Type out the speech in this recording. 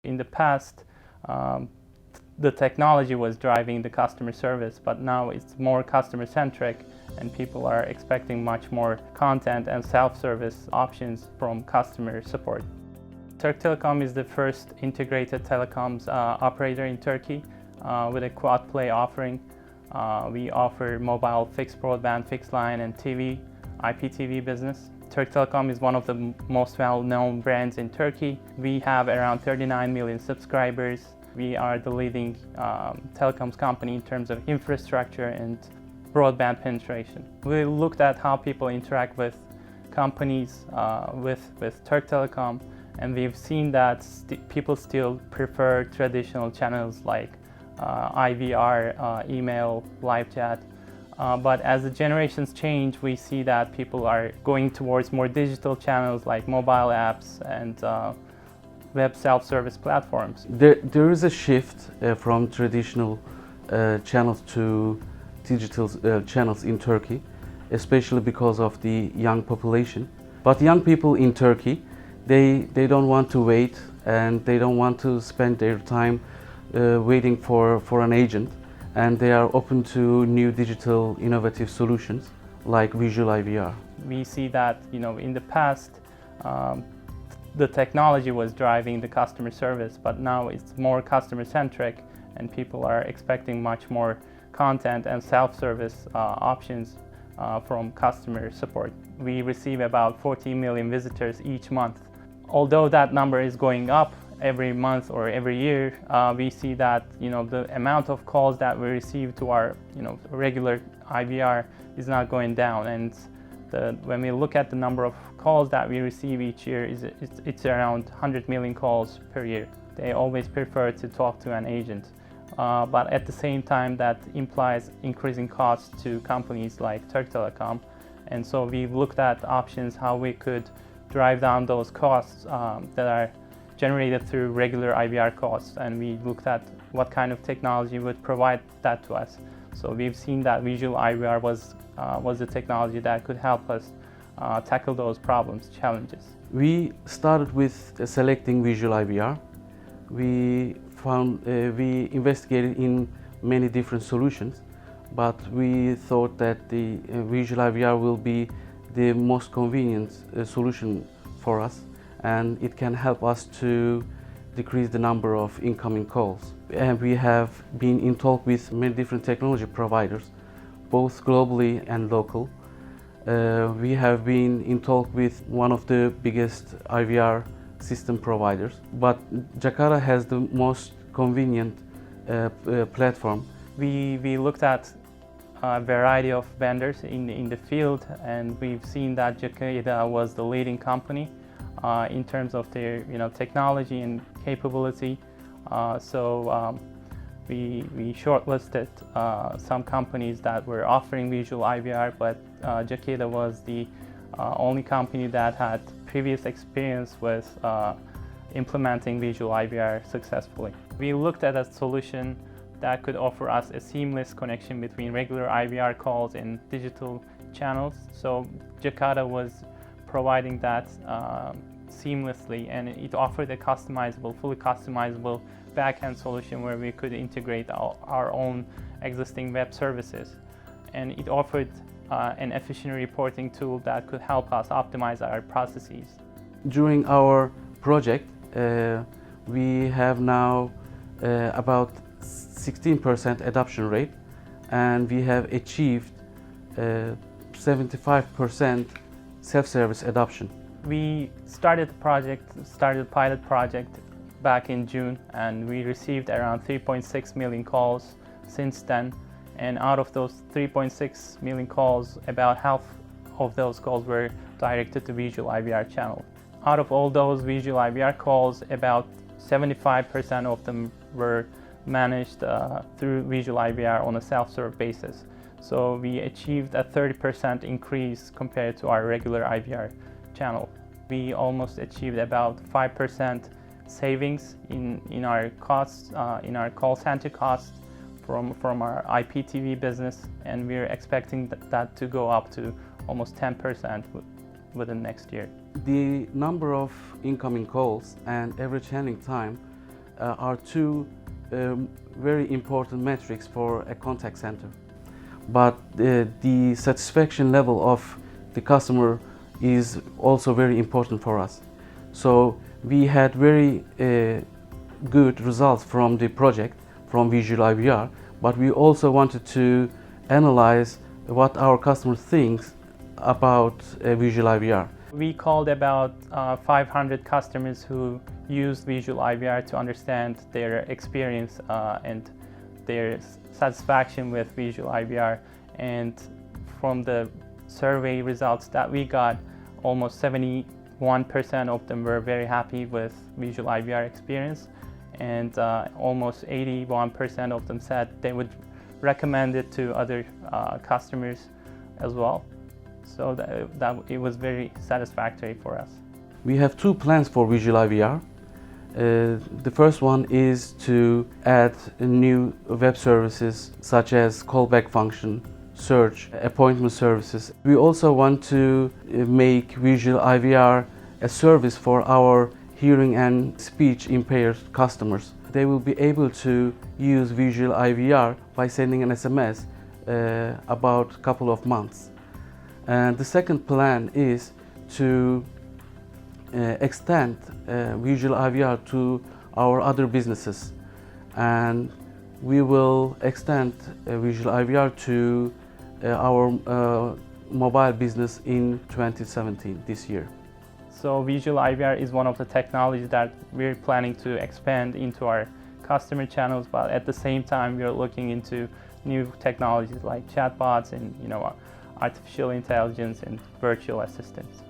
In the past, the technology was driving the customer service, but now it's more customer-centric and people are expecting much more content and self-service options from customer support. Turk Telekom is the first integrated telecoms operator in Turkey with a quad play offering. We offer mobile, fixed broadband, fixed line and TV, IPTV business. Turk Telekom is one of the most well-known brands in Turkey. We have around 39 million subscribers. We are the leading telecoms company in terms of infrastructure and broadband penetration. We looked at how people interact with companies with Turk Telekom, and we've seen that people still prefer traditional channels like IVR, email, live chat. But as the generations change, we see that people are going towards more digital channels like mobile apps and web self-service platforms. There is a shift from traditional channels to digital channels in Turkey, especially because of the young population. But young people in Turkey, they don't want to wait and they don't want to spend their time waiting for an agent, and they are open to new digital innovative solutions like Visual IVR. We see that in the past the technology was driving the customer service, but now it's more customer-centric and people are expecting much more content and self-service options from customer support. We receive about 14 million visitors each month. Although that number is going up every month or every year, we see that the amount of calls that we receive to our regular IVR is not going down, and when we look at the number of calls that we receive each year, it's around 100 million calls per year. They always prefer to talk to an agent, but at the same time that implies increasing costs to companies like Turk Telekom, and so we've looked at options how we could drive down those costs that are generated through regular IVR costs, and we looked at what kind of technology would provide that to us. So we've seen that Visual IVR was the technology that could help us tackle those problems, challenges. We started with selecting Visual IVR. We investigated in many different solutions, but we thought that the Visual IVR will be the most convenient solution for us, and it can help us to decrease the number of incoming calls. And we have been in talk with many different technology providers, both globally and local. We have been in talk with one of the biggest IVR system providers, but Jacada has the most convenient platform. We looked at a variety of vendors in the field, and we've seen that Jacada was the leading company in terms of their technology and capability. We shortlisted some companies that were offering Visual IVR, but Jacada was the only company that had previous experience with implementing Visual IVR successfully. We looked at a solution that could offer us a seamless connection between regular IVR calls and digital channels. So Jacada was providing that seamlessly, and it offered a fully customizable backend solution where we could integrate our own existing web services. And it offered an efficient reporting tool that could help us optimize our processes. During our project, we have now about 16% adoption rate, and we have achieved 75% self-service adoption. We started a pilot project back in June, and we received around 3.6 million calls since then. And out of those 3.6 million calls, about half of those calls were directed to Visual IVR channel. Out of all those Visual IVR calls, about 75% of them were managed through Visual IVR on a self-serve basis. So we achieved a 30% increase compared to our regular IVR channel. We almost achieved about 5% savings in our costs, in our call center costs from our IPTV business, and we're expecting that to go up to almost 10% within next year. The number of incoming calls and average handling time are two very important metrics for a contact center. But the satisfaction level of the customer is also very important for us. So we had very good results from the project, from Visual IVR, but we also wanted to analyze what our customer thinks about Visual IVR. We called about 500 customers who used Visual IVR to understand their experience and their satisfaction with Visual IVR. And from the survey results that we got, almost 71% of them were very happy with Visual IVR experience, and almost 81% of them said they would recommend it to other customers as well. So that it was very satisfactory for us. We have two plans for Visual IVR. The first one is to add new web services such as callback function, search, appointment services. We also want to make Visual IVR a service for our hearing and speech impaired customers. They will be able to use Visual IVR by sending an SMS about a couple of months. And the second plan is to extend Visual IVR to our other businesses, and we will extend Visual IVR to our mobile business in 2017, this year. So Visual IVR is one of the technologies that we're planning to expand into our customer channels, but at the same time we're looking into new technologies like chatbots and artificial intelligence and virtual assistants.